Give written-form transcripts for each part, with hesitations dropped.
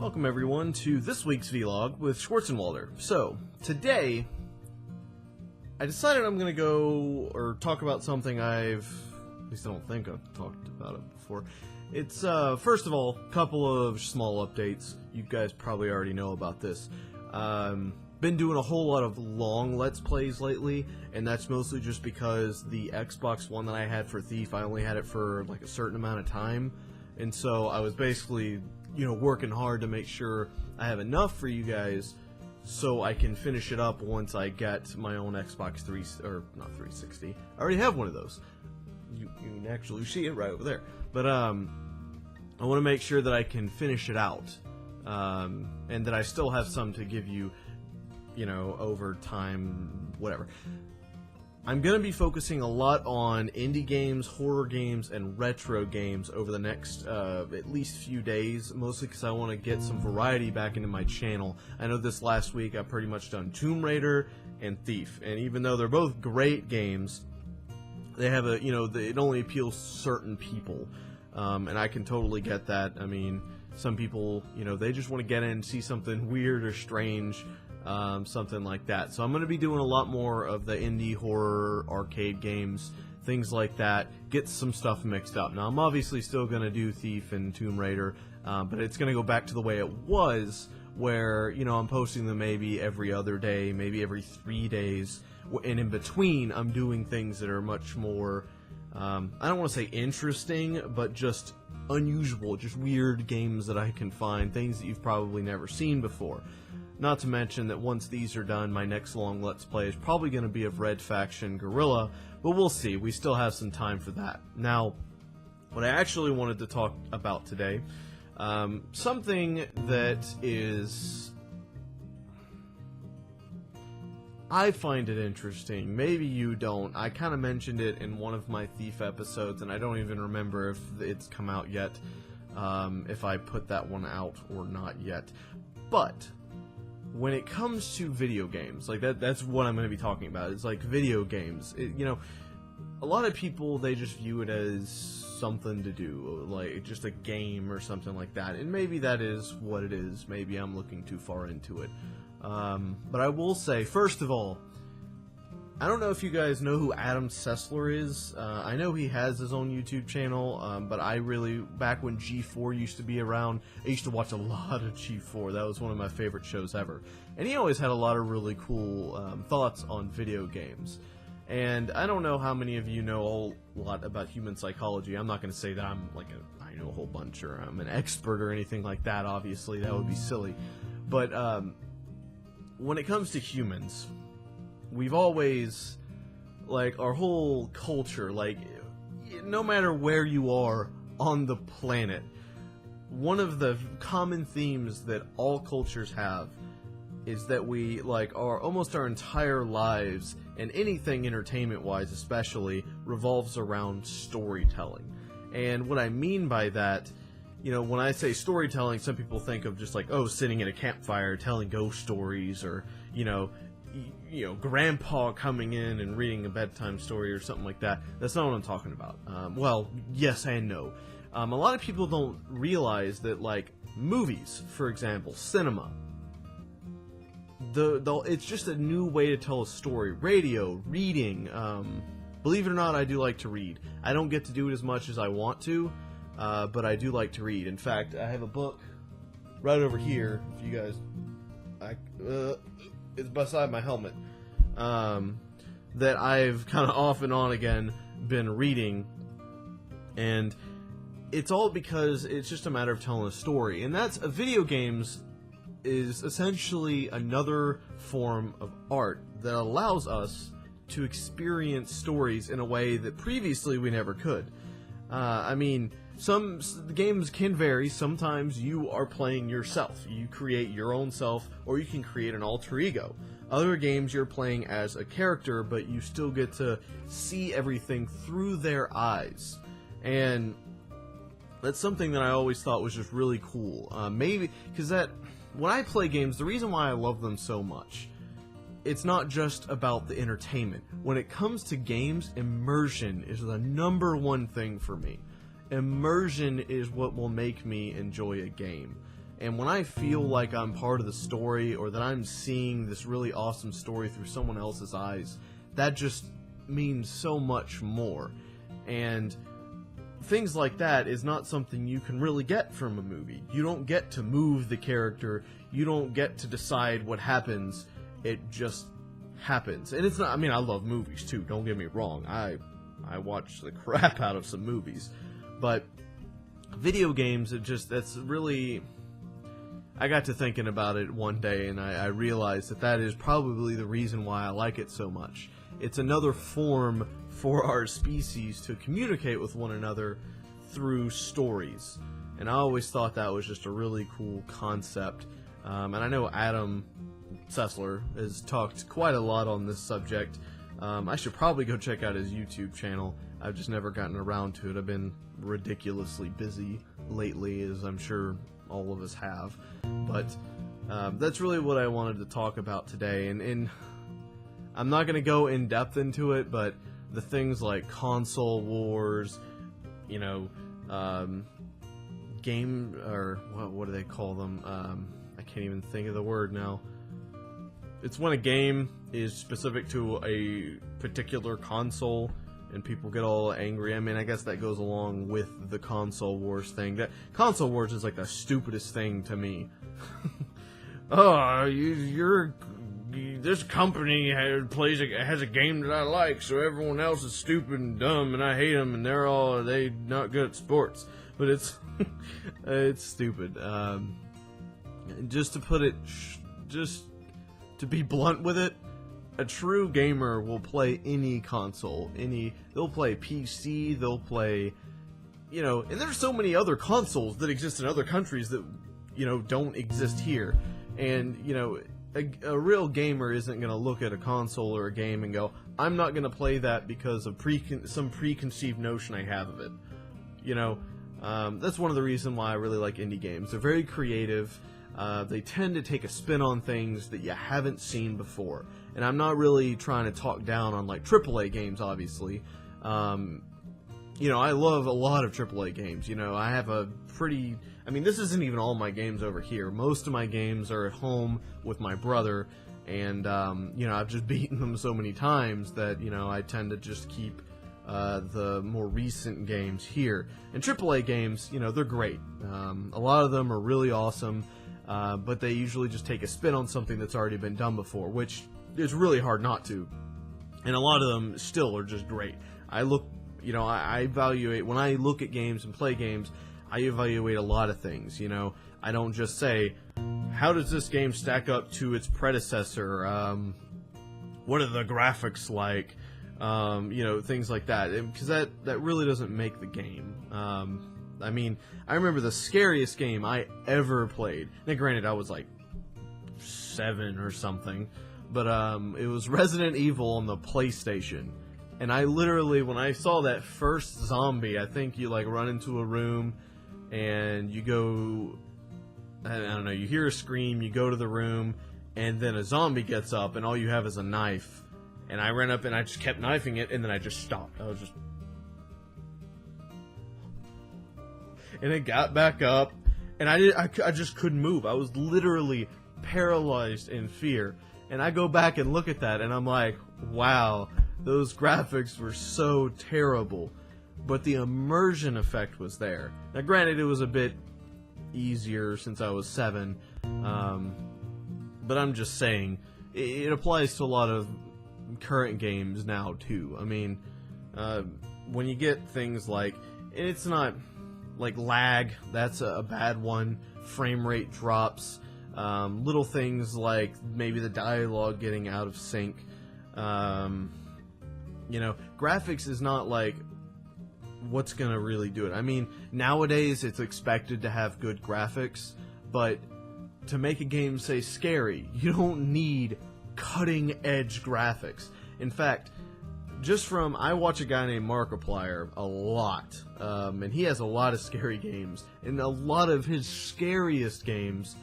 Welcome everyone to this week's vlog with Shwartznwalder. So, today, I decided I'm going to go or talk about something at least I don't think I've talked about it before. It's, first of all, a couple of small updates. You guys probably already know about this. Been doing a whole lot of long Let's Plays lately, and that's mostly just because the Xbox One that I had for Thief, I only had it for like a certain amount of time, and so I was basically, working hard to make sure I have enough for you guys so I can finish it up once I get my own Xbox 3, or not 360. I already have one of those. You can actually see it right over there. But, I want to make sure that I can finish it out, and that I still have some to give you, over time, whatever. I'm going to be focusing a lot on indie games, horror games, and retro games over the next at least few days, mostly because I want to get some variety back into my channel. I know this last week I've pretty much done Tomb Raider and Thief, and even though they're both great games, they have a, it only appeals to certain people, and I can totally get that. I mean, some people, they just want to get in and see something weird or strange, something like that. So I'm going to be doing a lot more of the indie horror arcade games, things like that, get some stuff mixed up. Now I'm obviously still going to do Thief and Tomb Raider, but it's going to go back to the way it was, where, I'm posting them maybe every other day, maybe every 3 days, and in between I'm doing things that are much more, I don't want to say interesting, but just unusual, just weird games that I can find, things that you've probably never seen before. Not to mention that once these are done, my next long Let's Play is probably going to be of Red Faction Guerrilla, but we'll see. We still have some time for that. Now, what I actually wanted to talk about today, something that is... I find it interesting. Maybe you don't. I kind of mentioned it in one of my Thief episodes, and I don't even remember if it's come out yet, if I put that one out or not yet. But when it comes to video games, like that's what I'm going to be talking about. It's like video games. A lot of people, they just view it as something to do, like just a game or something like that. And maybe that is what it is. Maybe I'm looking too far into it. But I will say, first of all, I don't know if you guys know who Adam Sessler is. I know he has his own YouTube channel, but I really, back when G4 used to be around, I used to watch a lot of G4. That was one of my favorite shows ever. And he always had a lot of really cool thoughts on video games. And I don't know how many of you know a whole lot about human psychology. I'm not going to say that I'm like I know a whole bunch, or I'm an expert or anything like that, obviously. That would be silly. But when it comes to humans, we've always, like, our whole culture, like, no matter where you are on the planet, one of the common themes that all cultures have is that we, like, almost our entire lives, and anything entertainment-wise especially, revolves around storytelling. And what I mean by that, when I say storytelling, some people think of just like, oh, sitting at a campfire telling ghost stories, or, grandpa coming in and reading a bedtime story or something like that. That's not what I'm talking about. Well, yes and no. A lot of people don't realize that, like, movies, for example, cinema, it's just a new way to tell a story. Radio, reading, believe it or not, I do like to read. I don't get to do it as much as I want to, but I do like to read. In fact, I have a book right over here, if you guys... it's beside my helmet, that I've kind of off and on again been reading, and it's all because it's just a matter of telling a story, and that's video games is essentially another form of art that allows us to experience stories in a way that previously we never could. I mean, some games can vary. Sometimes you are playing yourself. You create your own self, or you can create an alter ego. Other games you're playing as a character, but you still get to see everything through their eyes. And that's something that I always thought was just really cool. Maybe, because when I play games, the reason why I love them so much, it's not just about the entertainment. When it comes to games, immersion is the #1 thing for me. Immersion is what will make me enjoy a game. And when I feel like I'm part of the story, or that I'm seeing this really awesome story through someone else's eyes, that just means so much more. And things like that is not something you can really get from a movie. You don't get to move the character. You don't get to decide what happens. It just happens. And it's not, I mean, I love movies too, don't get me wrong. I watch the crap out of some movies. But video games, that's really... I got to thinking about it one day, and I realized that is probably the reason why I like it so much. It's another form for our species to communicate with one another through stories. And I always thought that was just a really cool concept. And I know Adam Sessler has talked quite a lot on this subject. I should probably go check out his YouTube channel. I've just never gotten around to it. I've been ridiculously busy lately, as I'm sure all of us have. But that's really what I wanted to talk about today. And I'm not going to go in depth into it, but the things like console wars, you know, game, or what do they call them? I can't even think of the word now. It's when a game is specific to a particular console and people get all angry. I mean, I guess that goes along with the console wars thing. That console wars is like the stupidest thing to me. This company has a game that I like, so everyone else is stupid and dumb, and I hate them, and they not good at sports. But it's it's stupid. Just to put it, just to be blunt with it, a true gamer will play any console. They'll play PC, they'll play, you know, and there's so many other consoles that exist in other countries that, you know, don't exist here. And, you know, a real gamer isn't going to look at a console or a game and go, I'm not going to play that because of some preconceived notion I have of it. You know, that's one of the reasons why I really like indie games. They're very creative. They tend to take a spin on things that you haven't seen before. And I'm not really trying to talk down on, like, AAA games, obviously. You know, I love a lot of AAA games. You know, I have a pretty... I mean, this isn't even all my games over here. Most of my games are at home with my brother. And, you know, I've just beaten them so many times that, you know, I tend to just keep the more recent games here. And AAA games, you know, they're great. A lot of them are really awesome. But they usually just take a spin on something that's already been done before, which is really hard not to. And a lot of them still are just great. I evaluate, when I look at games and play games, I evaluate a lot of things, you know. I don't just say, how does this game stack up to its predecessor? What are the graphics like? You know, things like that. Because that really doesn't make the game. I mean, I remember the scariest game I ever played. Now, granted, I was like 7 or something, but it was Resident Evil on the PlayStation. And I literally, when I saw that first zombie, I think you like run into a room and you go, I don't know, you hear a scream, you go to the room, and then a zombie gets up and all you have is a knife. And I ran up and I just kept knifing it, and then I just stopped. I was just... And it got back up, and I just couldn't move. I was literally paralyzed in fear. And I go back and look at that, and I'm like, wow, those graphics were so terrible. But the immersion effect was there. Now, granted, it was a bit easier since I was 7. But I'm just saying, it applies to a lot of current games now, too. I mean, when you get things like... And it's not... like lag, that's a bad one. Frame rate drops. Little things like maybe the dialogue getting out of sync. You know, graphics is not like what's gonna really do it. I mean, nowadays it's expected to have good graphics, but to make a game, say, scary, you don't need cutting edge graphics. In fact, I watch a guy named Markiplier a lot, and he has a lot of scary games, and a lot of his scariest games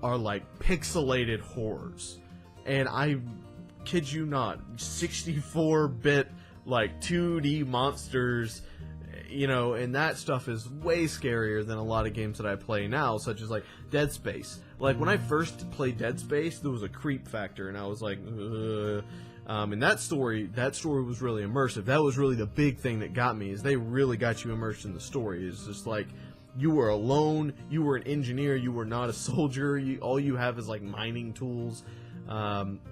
are like pixelated horrors. And I kid you not, 64-bit like 2D monsters. you know, and that stuff is way scarier than a lot of games that I play now, such as like Dead Space. Like when I first played Dead Space, there was a creep factor, and I was like, ugh. And that story was really immersive. That was really the big thing that got me, is they really got you immersed in the story. It's just like, you were alone, you were an engineer, you were not a soldier, all you have is like mining tools.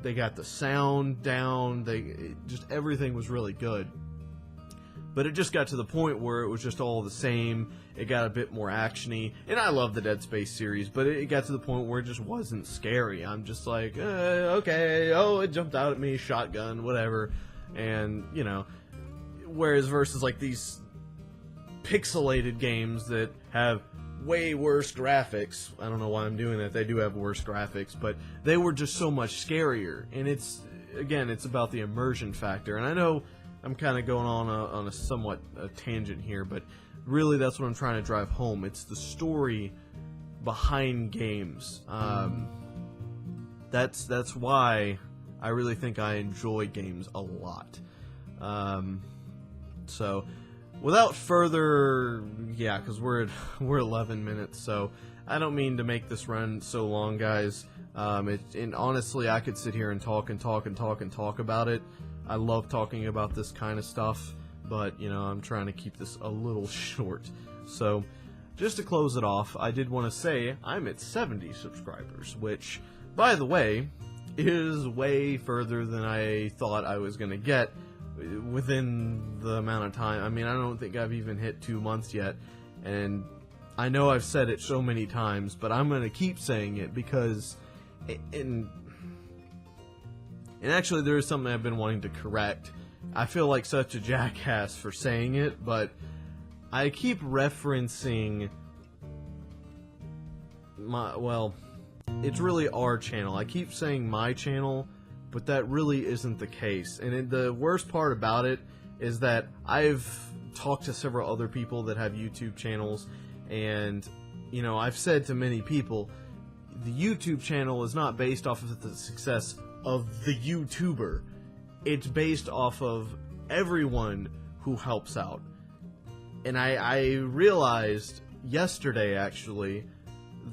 They got the sound down, just everything was really good. But it just got to the point where it was just all the same. It got a bit more actiony, and I love the Dead Space series, but it got to the point where it just wasn't scary. I'm just like, okay, oh, it jumped out at me, shotgun, whatever. And, you know, whereas versus like these pixelated games that have way worse graphics. I don't know why I'm doing that. They do have worse graphics, but they were just so much scarier. And it's about the immersion factor. And I know I'm kind of going on a somewhat tangent here, but really that's what I'm trying to drive home. It's the story behind games. That's why I really think I enjoy games a lot. So without further, because we're 11 minutes, so I don't mean to make this run so long, guys. And honestly, I could sit here and talk about it. I love talking about this kind of stuff, but, you know, I'm trying to keep this a little short. So, just to close it off, I did want to say I'm at 70 subscribers, which, by the way, is way further than I thought I was going to get within the amount of time. I mean, I don't think I've even hit 2 months yet, and I know I've said it so many times, but I'm going to keep saying it because, and actually, there is something I've been wanting to correct. I feel like such a jackass for saying it, but I keep referencing it's really our channel. I keep saying my channel, but that really isn't the case. And the worst part about it is that I've talked to several other people that have YouTube channels, and, you know, I've said to many people, the YouTube channel is not based off of the success of the YouTuber. It's based off of everyone who helps out. And I realized yesterday, actually,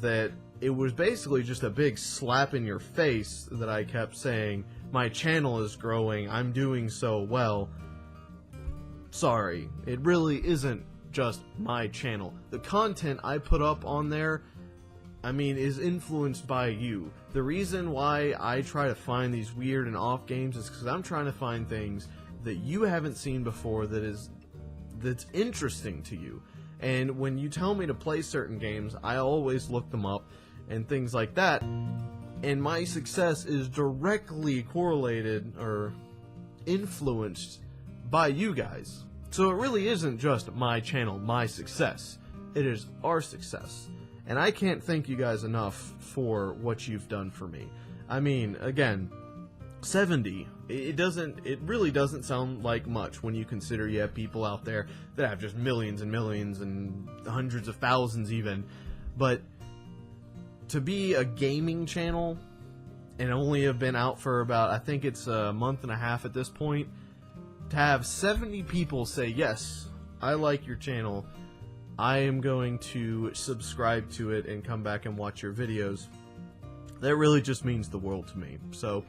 that it was basically just a big slap in your face that I kept saying, my channel is growing, I'm doing so well. Sorry, it really isn't just my channel. The content I put up on there, I mean, is influenced by you. The reason why I try to find these weird and off games is because I'm trying to find things that you haven't seen before that's interesting to you. And when you tell me to play certain games, I always look them up and things like that. And my success is directly correlated or influenced by you guys. So it really isn't just my channel, my success. It is our success. And I can't thank you guys enough for what you've done for me. I mean, again, 70, it really doesn't sound like much when you consider you have people out there that have just millions and millions and hundreds of thousands even. But to be a gaming channel and only have been out for about, I think it's a month and a half at this point, to have 70 people say, yes, I like your channel, I am going to subscribe to it and come back and watch your videos, that really just means the world to me. So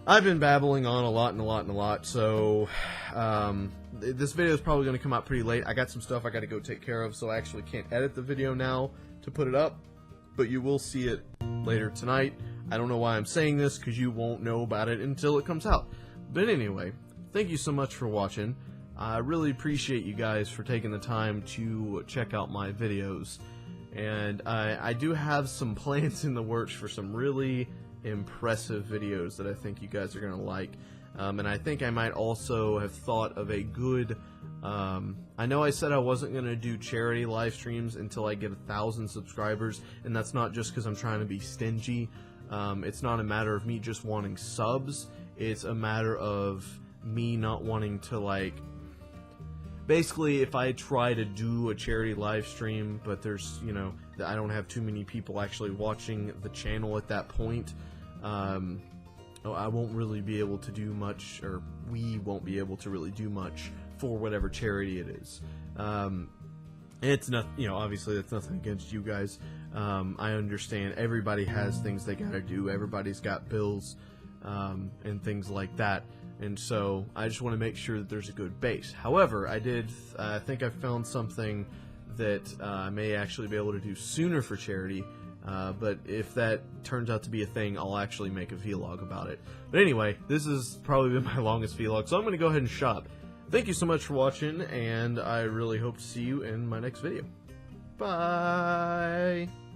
I've been babbling on a lot, so this video is probably going to come out pretty late. I got some stuff I got to go take care of, so I actually can't edit the video now to put it up, but you will see it later tonight. I don't know why I'm saying this, because you won't know about it until it comes out. But anyway, thank you so much for watching. I really appreciate you guys for taking the time to check out my videos. And I do have some plans in the works for some really impressive videos that I think you guys are going to like. And I think I might also have thought of a good... I know I said I wasn't going to do charity live streams until I get 1,000 subscribers, and that's not just because I'm trying to be stingy. It's not a matter of me just wanting subs. It's a matter of me not wanting to, like... Basically, if I try to do a charity live stream, but there's, you know, I don't have too many people actually watching the channel at that point, I won't really be able to do much, or we won't be able to really do much for whatever charity it is. It's not, obviously that's nothing against you guys. I understand everybody has things they gotta do. Everybody's got bills and things like that. And so I just want to make sure that there's a good base. However, I think I found something that I may actually be able to do sooner for charity. But if that turns out to be a thing, I'll actually make a vlog about it. But anyway, this has probably been my longest vlog, so I'm going to go ahead and shop. Thank you so much for watching, and I really hope to see you in my next video. Bye!